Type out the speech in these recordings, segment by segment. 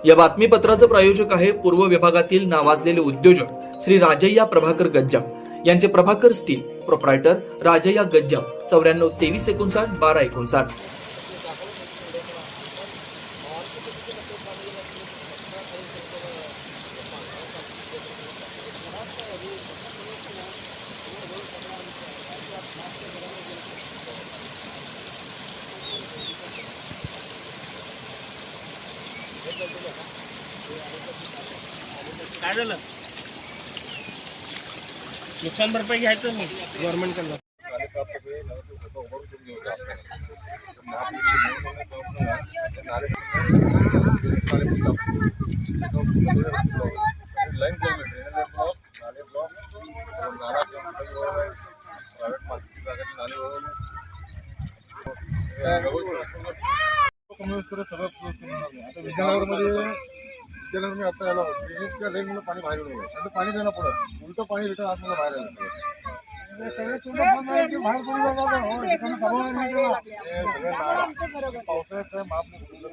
या बातमीपत्राचं प्रायोजक आहे पूर्व विभागातील नावाजलेले उद्योजक श्री राजय्या प्रभाकर गज्जाम यांचे प्रभाकर स्टील, प्रोप्रायटर राजय्या गज्जाम, 94 23 59 12 59। काय झालं? नुकसान भरपाई घ्यायचं मी गव्हर्नमेंट कडनं। विद्यानगर आता यायला होतं रेंजमुळे पाणी बाहेर येऊ आता पाणी देणं पडत उलटं पाणी रिटर्न आतमध्ये बाहेर आलं सगळे पावसाळ्यात माप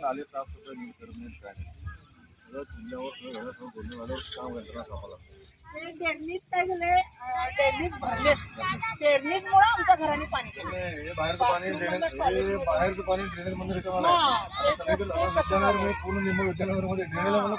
नाले साफसफाई करणे सगळं तुमल्यावर बोलणेवाल्यावर काम यंत्रणा कामाला टेरणीच काय झालंय, टेरणीच भरले, टेरणीचमुळे आमच्या घराने पाणी केलं। बाहेरचं पाणी ड्रेनेज मध्ये रिटर्न आलं पूर्ण निंबू विद्यानगरमध्ये ड्रेनेजला मला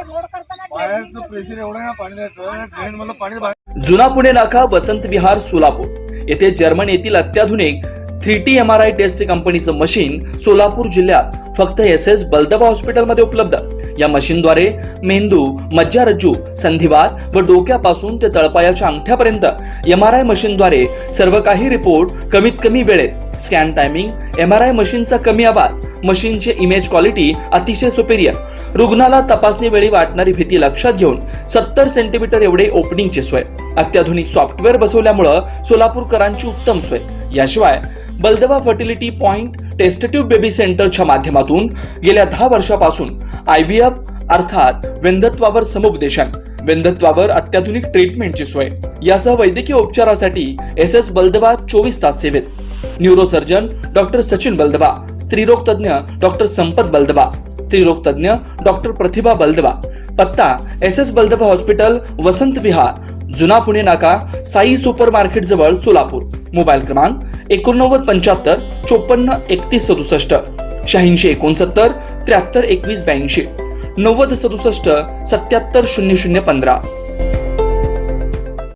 रोड करताना बाहेरचं प्रेशर एवढं ना पाणी द्यायचं ड्रेनेज मला पाणी बाहेर। जुना पुणे नाका, वसंत विहार, सोलापूर येथे जर्मन येथील अत्याधुनिक 3T MRI टेस्ट कंपनीचं मशीन सोलापूर जिल्ह्यात फक्त SS बलदबा हॉस्पिटलमध्ये उपलब्ध। या मशीनद्वारे मेंदू, मज्जारज्जू, संधिवात व डोक्यापासून ते तळपायाच्या अंगठ्यापर्यंत MRI मशीनद्वारे सर्व काही रिपोर्ट कमीत कमी वेळेत। स्कॅन टायमिंग, MRI मशीनचा कमी आवाज, मशीनचे इमेज क्वालिटी अतिशय सुपेरियर। रुग्णाला तपासणी वेळी वाटणारी भीती लक्षात घेऊन 70 सेंटीमीटर एवढे ओपनिंगची सोय, अत्याधुनिक सॉफ्टवेअर बसवल्यामुळे सोलापूरकरांची उत्तम सोय। याशिवाय बलदबा फर्टिलिटी पॉइंट टेस्टेटिव्ह बेबी सेंटरच्या माध्यमातून गेल्या 10 वर्षापासून IVF अर्थात वेंधत्वावर समुपदेशन, वेंधत्वावर अत्याधुनिक ट्रीटमेंटची सोय। यासह वैद्यकीय उपचारासाठी SS बलदबा 24 तास सेवेत। न्यूरोसर्जन डॉक्टर सचिन बलदबा, स्त्रीरोग तज्ञ डॉक्टर संपत बलदबा, स्त्रीरोग तज्ञ डॉक्टर प्रतिभा बलदबा। पत्ता SS बलदबा हॉस्पिटल, वसंत विहार, जुना पुणे नाका, साई सुपर मार्केट जवळ, सोलापूर। मोबाईल क्रमांक 89 75 54 31 67, 86 69 73 21 82, 90 67 77 00 15।